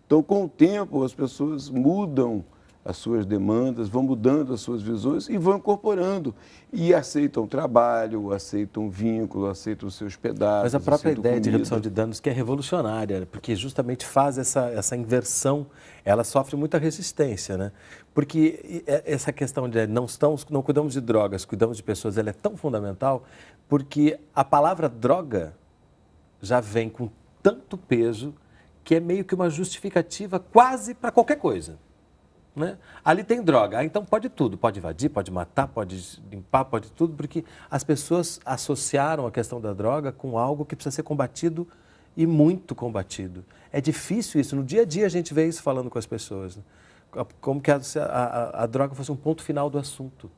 Então, com o tempo, as pessoas mudam as suas demandas, vão mudando as suas visões e vão incorporando. E aceitam trabalho, aceitam vínculo, aceitam os seus pedaços. Mas a própria ideia comida. de redução de danos que é revolucionária, porque justamente faz essa inversão, ela sofre muita resistência, né? Porque essa questão de não cuidamos de drogas, cuidamos de pessoas, ela é tão fundamental, porque a palavra droga já vem com tanto peso que é meio que uma justificativa quase para qualquer coisa. Né? Ali tem droga, então pode tudo, pode invadir, pode matar, pode limpar, pode tudo, porque as pessoas associaram a questão da droga com algo que precisa ser combatido e muito combatido. É difícil isso, no dia a dia a gente vê isso falando com as pessoas, né? Como que a droga fosse um ponto final do assunto.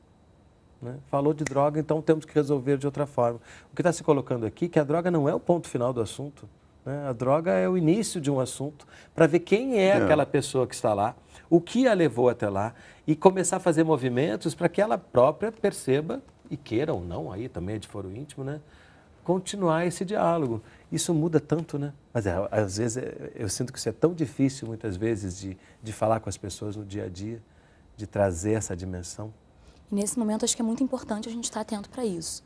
Né? Falou de droga, então temos que resolver de outra forma. O que está se colocando aqui é que a droga não é o ponto final do assunto. Né? A droga é o início de um assunto, para ver quem é aquela pessoa que está lá, o que a levou até lá e começar a fazer movimentos para que ela própria perceba, e queira ou não, aí também é de foro íntimo, né? Continuar esse diálogo. Isso muda tanto, né? Mas às vezes eu sinto que isso é tão difícil muitas vezes de falar com as pessoas no dia a dia, de trazer essa dimensão. E nesse momento acho que é muito importante a gente estar atento para isso.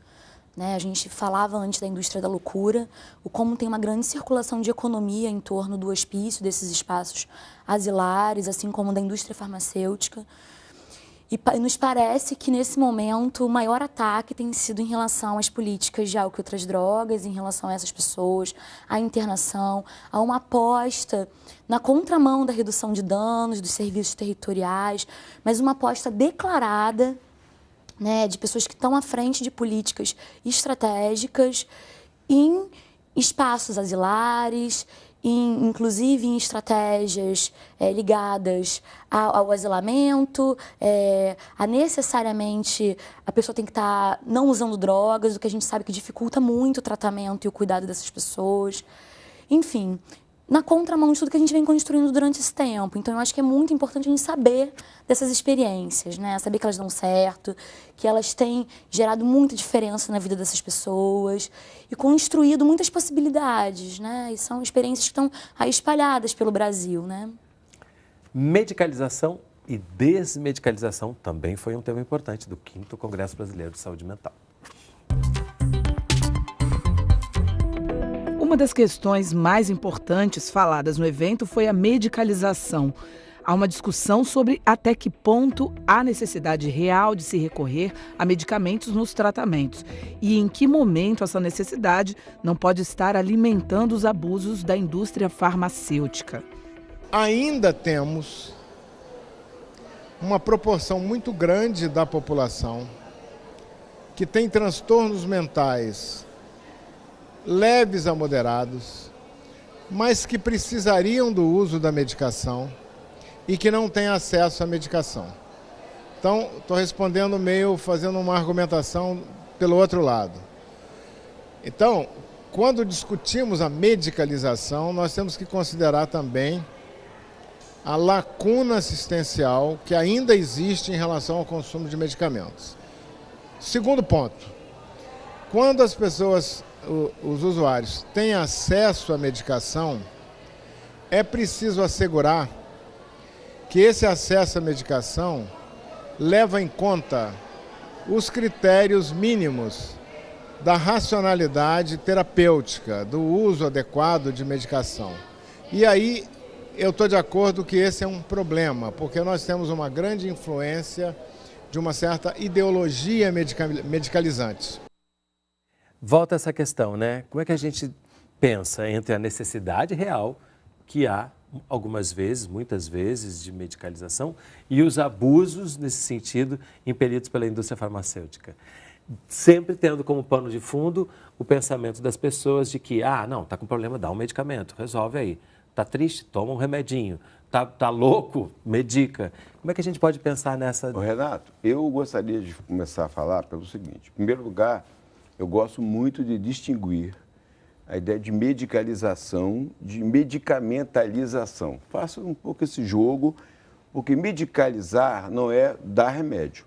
Né? A gente falava antes da indústria da loucura, o como tem uma grande circulação de economia em torno do hospício, desses espaços asilares, assim como da indústria farmacêutica. E nos parece que, nesse momento, o maior ataque tem sido em relação às políticas de álcool e outras drogas, em relação a essas pessoas, à internação, a uma aposta na contramão da redução de danos, dos serviços territoriais, mas uma aposta declarada, né, de pessoas que estão à frente de políticas estratégicas em espaços asilares, inclusive em estratégias ligadas ao asilamento, a necessariamente a pessoa tem que estar não usando drogas, o que a gente sabe que dificulta muito o tratamento e o cuidado dessas pessoas. Enfim, na contramão de tudo que a gente vem construindo durante esse tempo. Então, eu acho que é muito importante a gente saber dessas experiências, né? Saber que elas dão certo, que elas têm gerado muita diferença na vida dessas pessoas e construído muitas possibilidades, né? E são experiências que estão aí espalhadas pelo Brasil, né? Medicalização e desmedicalização também foi um tema importante do 5º Congresso Brasileiro de Saúde Mental. Uma das questões mais importantes faladas no evento foi a medicalização. Há uma discussão sobre até que ponto há necessidade real de se recorrer a medicamentos nos tratamentos e em que momento essa necessidade não pode estar alimentando os abusos da indústria farmacêutica. Ainda temos uma proporção muito grande da população que tem transtornos mentais leves a moderados, mas que precisariam do uso da medicação e que não têm acesso à medicação. Então, estou respondendo fazendo uma argumentação pelo outro lado. Então, quando discutimos a medicalização, nós temos que considerar também a lacuna assistencial que ainda existe em relação ao consumo de medicamentos. Segundo ponto, quando as pessoas, os usuários, têm acesso à medicação, é preciso assegurar que esse acesso à medicação leva em conta os critérios mínimos da racionalidade terapêutica, do uso adequado de medicação. E aí eu estou de acordo que esse é um problema, porque nós temos uma grande influência de uma certa ideologia medicalizante. Volta essa questão, né? Como é que a gente pensa entre a necessidade real que há algumas vezes, muitas vezes, de medicalização e os abusos nesse sentido impelidos pela indústria farmacêutica? Sempre tendo como pano de fundo o pensamento das pessoas de que, não, está com problema, dá um medicamento, resolve aí. Está triste? Toma um remedinho. Tá louco? Medica. Como é que a gente pode pensar nessa... Renato, eu gostaria de começar a falar pelo seguinte. Em primeiro lugar, eu gosto muito de distinguir a ideia de medicalização, de medicamentalização. Faça um pouco esse jogo, porque medicalizar não é dar remédio.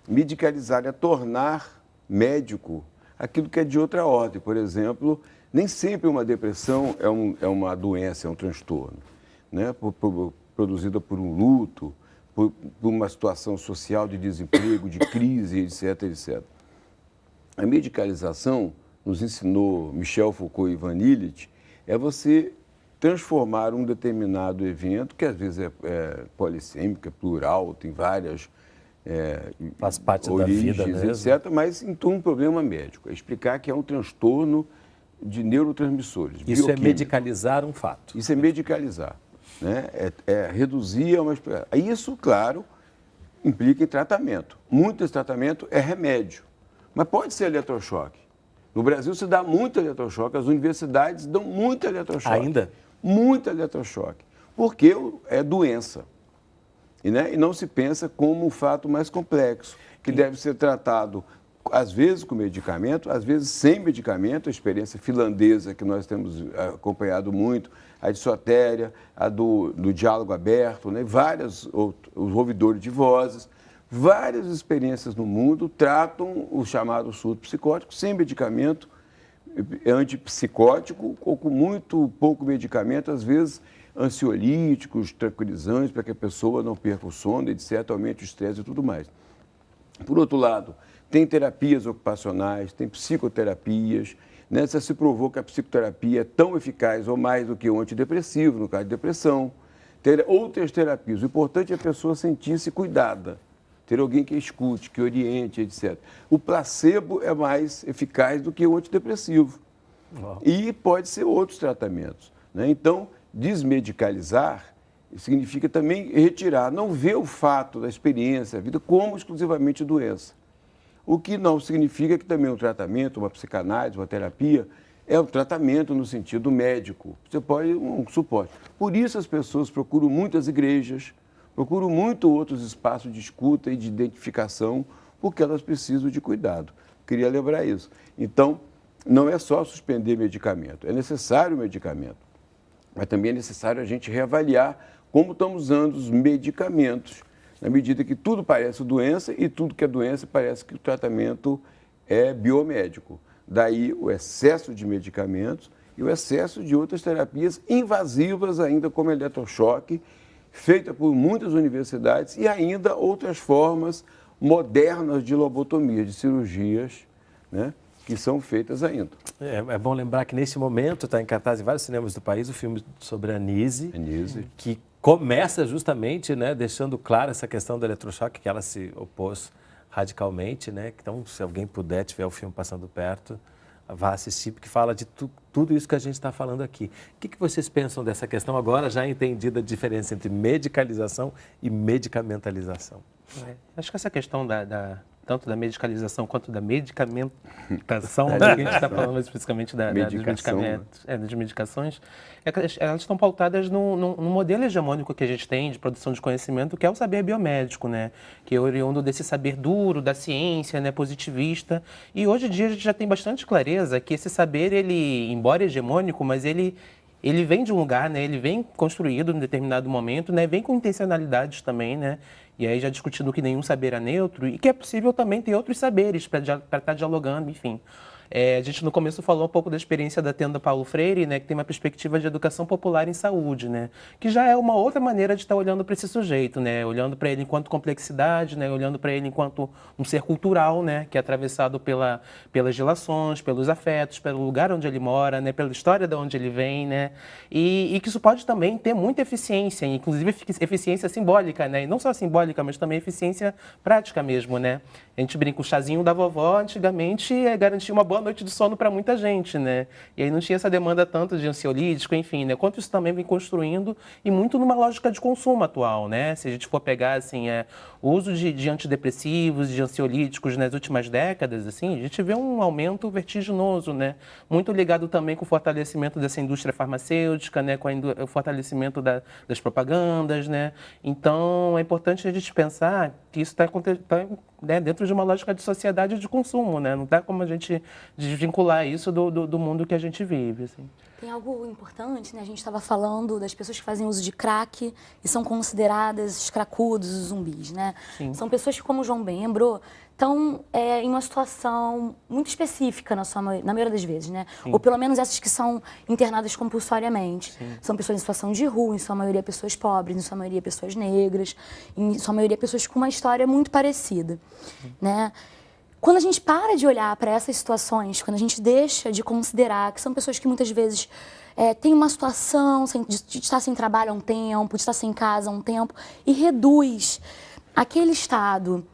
Medicalizar é tornar médico aquilo que é de outra ordem. Por exemplo, nem sempre uma depressão é uma doença, é um transtorno, né? Produzida por um luto, por uma situação social de desemprego, de crise, etc, etc. A medicalização, nos ensinou Michel Foucault e Ivan Illich, é você transformar um determinado evento, que às vezes é polissêmico, é plural, tem várias faz parte origens, da vida mesmo, etc., mas em torno de um problema médico. É explicar que é um transtorno de neurotransmissores. Isso bioquímica. é medicalizar um fato. Isso é medicalizar, né? É reduzir a uma... Isso, claro, implica em tratamento. Muito desse tratamento é remédio, mas pode ser eletrochoque. No Brasil se dá muito eletrochoque, as universidades dão muito eletrochoque. Ainda? Muito eletrochoque, porque é doença. E não se pensa como um fato mais complexo, que deve ser tratado, às vezes com medicamento, às vezes sem medicamento. A experiência finlandesa que nós temos acompanhado muito, a de Sotéria, a do diálogo aberto, né? Vários outros, os ouvidores de vozes, várias experiências no mundo tratam o chamado surto psicótico sem medicamento, antipsicótico ou com muito pouco medicamento, às vezes ansiolíticos, tranquilizantes, para que a pessoa não perca o sono, etc., aumente o estresse e tudo mais. Por outro lado, tem terapias ocupacionais, tem psicoterapias, né? Já se provou que a psicoterapia é tão eficaz ou mais do que o antidepressivo, no caso de depressão. Ter outras terapias. O importante é a pessoa sentir-se cuidada, ter alguém que escute, que oriente, etc. O placebo é mais eficaz do que o antidepressivo. E pode ser outros tratamentos, né? Então, desmedicalizar significa também retirar, não ver o fato da experiência, a vida, como exclusivamente doença. O que não significa que também um tratamento, uma psicanálise, uma terapia, é um tratamento no sentido médico. Você pode um suporte. Por isso as pessoas procuram muitas igrejas, procuram muito outros espaços de escuta e de identificação, porque elas precisam de cuidado. Queria lembrar isso. Então, não é só suspender medicamento, é necessário o medicamento. Mas também é necessário a gente reavaliar como estamos usando os medicamentos, na medida que tudo parece doença e tudo que é doença parece que o tratamento é biomédico. Daí o excesso de medicamentos e o excesso de outras terapias invasivas ainda, como eletrochoque, feita por muitas universidades, e ainda outras formas modernas de lobotomia, de cirurgias, né, que são feitas ainda. É bom lembrar que nesse momento está em cartaz em vários cinemas do país o filme sobre a Anísia, que começa justamente, né, deixando clara essa questão do eletrochoque, que ela se opôs radicalmente, né? Então, se alguém puder, tiver o filme passando perto, vá assistir, porque fala de tudo isso que a gente está falando aqui. O que vocês pensam dessa questão agora, já entendida a diferença entre medicalização e medicamentalização? Acho que essa questão tanto da medicalização quanto da medicamentação, que a gente está falando especificamente dos medicamentos, das medicações, elas estão pautadas no modelo hegemônico que a gente tem de produção de conhecimento, que é o saber biomédico, né? Que é oriundo desse saber duro, da ciência, né? Positivista. E hoje em dia a gente já tem bastante clareza que esse saber, ele, embora hegemônico, mas ele vem de um lugar, né? Ele vem construído em determinado momento, né? Vem com intencionalidades também, né? E aí já discutindo que nenhum saber é neutro e que é possível também ter outros saberes para estar dialogando, enfim. A gente no começo falou um pouco da experiência da Tenda Paulo Freire, né, que tem uma perspectiva de educação popular em saúde, né, que já é uma outra maneira de estar olhando para esse sujeito, né, olhando para ele enquanto complexidade, né, olhando para ele enquanto um ser cultural, né, que é atravessado pelas relações, pelos afetos, pelo lugar onde ele mora, né, pela história de onde ele vem, né, e que isso pode também ter muita eficiência, inclusive eficiência simbólica, né, e não só simbólica, mas também eficiência prática mesmo, né. A gente brinca, o chazinho da vovó antigamente garantia uma boa noite de sono para muita gente, né? E aí não tinha essa demanda tanto de ansiolítico, enfim, né? Quanto isso também vem construindo e muito numa lógica de consumo atual, né? Se a gente for pegar, assim, o uso de antidepressivos, de ansiolíticos nas últimas décadas, assim, a gente vê um aumento vertiginoso, né? Muito ligado também com o fortalecimento dessa indústria farmacêutica, né? Com o fortalecimento das propagandas, né? Então, é importante a gente pensar que isso está né, dentro de uma lógica de sociedade de consumo, né? Não dá como a gente desvincular isso do mundo que a gente vive, assim. Tem algo importante, né? A gente estava falando das pessoas que fazem uso de crack e são consideradas cracudos, zumbis, né? Sim. São pessoas que, como o João bem lembrou, estão em uma situação muito específica na maioria das vezes, né? Sim. Ou pelo menos essas que são internadas compulsoriamente. Sim. São pessoas em situação de rua, em sua maioria pessoas pobres, em sua maioria pessoas negras, em sua maioria pessoas com uma história muito parecida, né? Quando a gente para de olhar para essas situações, quando a gente deixa de considerar que são pessoas que muitas vezes têm uma situação de estar sem trabalho há um tempo, de estar sem casa há um tempo, e reduz aquele estado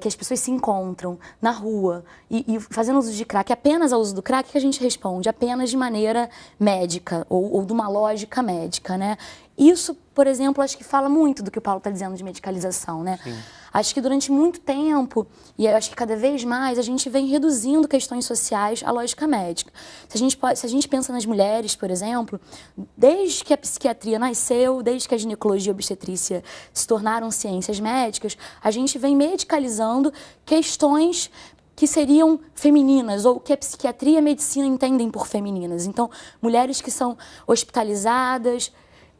que as pessoas se encontram na rua e fazendo uso de crack, apenas ao uso do crack, que a gente responde apenas de maneira médica ou de uma lógica médica, né? Isso, por exemplo, acho que fala muito do que o Paulo está dizendo de medicalização, né? Sim. Acho que durante muito tempo, e eu acho que cada vez mais, a gente vem reduzindo questões sociais à lógica médica. Se a gente pensa nas mulheres, por exemplo, desde que a psiquiatria nasceu, desde que a ginecologia e a obstetrícia se tornaram ciências médicas, a gente vem medicalizando questões que seriam femininas, ou que a psiquiatria e a medicina entendem por femininas. Então, mulheres que são hospitalizadas,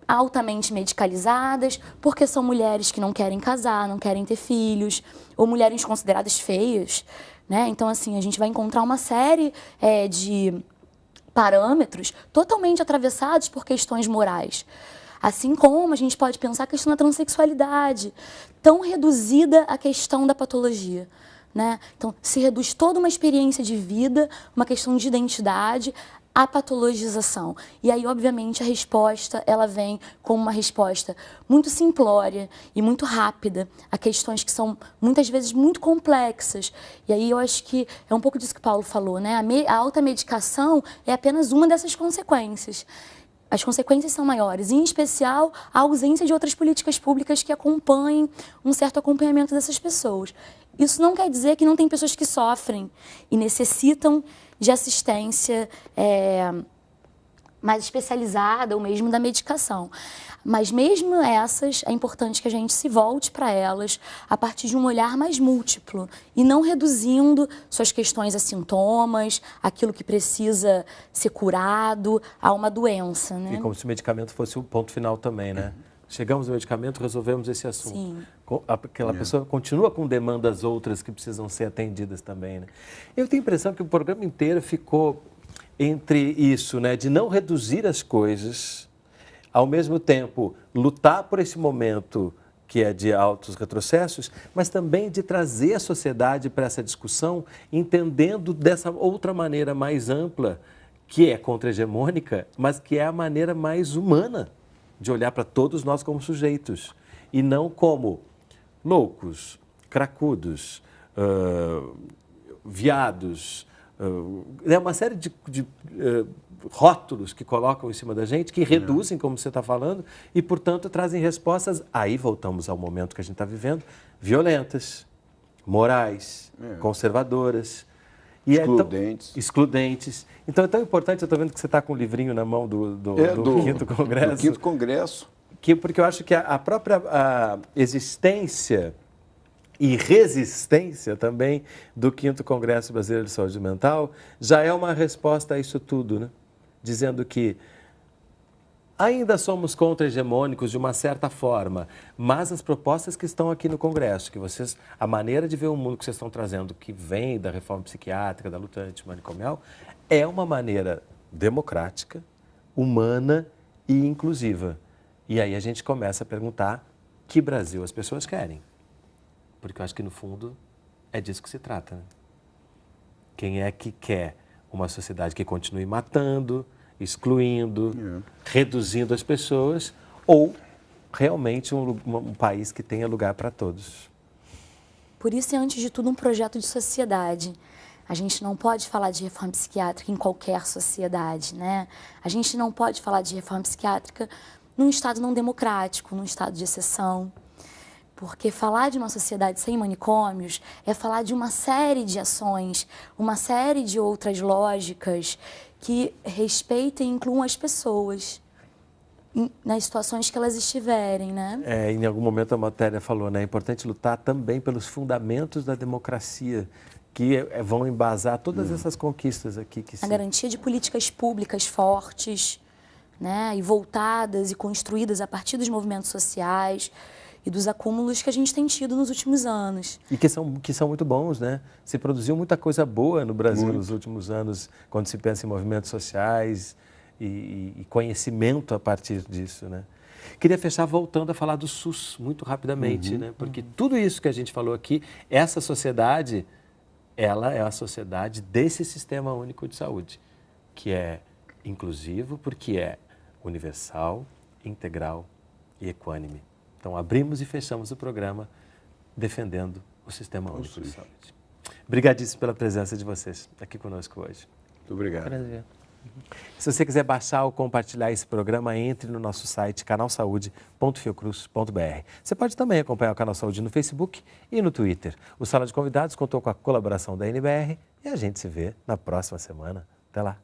altamente medicalizadas, porque são mulheres que não querem casar, não querem ter filhos, ou mulheres consideradas feias, né? Então, assim, a gente vai encontrar uma série de parâmetros totalmente atravessados por questões morais. Assim como a gente pode pensar a questão da transexualidade, tão reduzida à questão da patologia, né? Então, se reduz toda uma experiência de vida, uma questão de identidade, a patologização. E aí, obviamente, a resposta, ela vem como uma resposta muito simplória e muito rápida a questões que são, muitas vezes, muito complexas. E aí eu acho que é um pouco disso que o Paulo falou, né? A automedicação é apenas uma dessas consequências. As consequências são maiores, em especial a ausência de outras políticas públicas que acompanhem um certo acompanhamento dessas pessoas. Isso não quer dizer que não tem pessoas que sofrem e necessitam de assistência mais especializada ou mesmo da medicação. Mas mesmo essas, é importante que a gente se volte para elas a partir de um olhar mais múltiplo e não reduzindo suas questões a sintomas, aquilo que precisa ser curado, a uma doença, né? E como se o medicamento fosse o ponto final também, né? Chegamos no medicamento, resolvemos esse assunto. Sim. Aquela pessoa continua com demandas outras que precisam ser atendidas também, né? Eu tenho a impressão que o programa inteiro ficou entre isso, né? De não reduzir as coisas, ao mesmo tempo lutar por esse momento que é de altos retrocessos, mas também de trazer a sociedade para essa discussão, entendendo dessa outra maneira mais ampla, que é contra-hegemônica, mas que é a maneira mais humana de olhar para todos nós como sujeitos, e não como loucos, cracudos, viados, uma série de rótulos que colocam em cima da gente, que reduzem, como você está falando, e, portanto, trazem respostas, aí voltamos ao momento que a gente está vivendo, violentas, morais, conservadoras. E excludentes. Então é tão importante, eu estou vendo que você está com um livrinho na mão do 5º Congresso. Do 5º Congresso. Porque eu acho que a própria existência e resistência também do 5º Congresso Brasileiro de Saúde Mental já é uma resposta a isso tudo, né? Dizendo que ainda somos contra-hegemônicos de uma certa forma, mas as propostas que estão aqui no Congresso, que vocês, a maneira de ver o mundo que vocês estão trazendo, que vem da reforma psiquiátrica, da luta antimanicomial, é uma maneira democrática, humana e inclusiva. E aí a gente começa a perguntar que Brasil as pessoas querem. Porque eu acho que, no fundo, é disso que se trata, né? Quem é que quer uma sociedade que continue matando, excluindo, reduzindo as pessoas, ou realmente um país que tenha lugar para todos? Por isso é, antes de tudo, um projeto de sociedade. A gente não pode falar de reforma psiquiátrica em qualquer sociedade, né? A gente não pode falar de reforma psiquiátrica num Estado não democrático, num Estado de exceção. Porque falar de uma sociedade sem manicômios é falar de uma série de ações, uma série de outras lógicas que respeitem e incluam as pessoas nas situações que elas estiverem, né? Em algum momento a matéria falou, né? É importante lutar também pelos fundamentos da democracia, que vão embasar todas essas conquistas aqui. A garantia de políticas públicas fortes, né? E voltadas e construídas a partir dos movimentos sociais e dos acúmulos que a gente tem tido nos últimos anos. E que são muito bons, né? Se produziu muita coisa boa no Brasil nos últimos anos, quando se pensa em movimentos sociais e conhecimento a partir disso, né? Queria fechar voltando a falar do SUS, muito rapidamente, né? Porque tudo isso que a gente falou aqui, essa sociedade, ela é a sociedade desse Sistema Único de Saúde, que é inclusivo porque é universal, integral e equânime. Então, abrimos e fechamos o programa defendendo o Sistema Único de Saúde. Obrigadíssimo pela presença de vocês aqui conosco hoje. Muito obrigado. Prazer. Se você quiser baixar ou compartilhar esse programa, entre no nosso site canalsaude.fiocruz.br. Você pode também acompanhar o Canal Saúde no Facebook e no Twitter. O Sala de Convidados contou com a colaboração da NBR e a gente se vê na próxima semana. Até lá.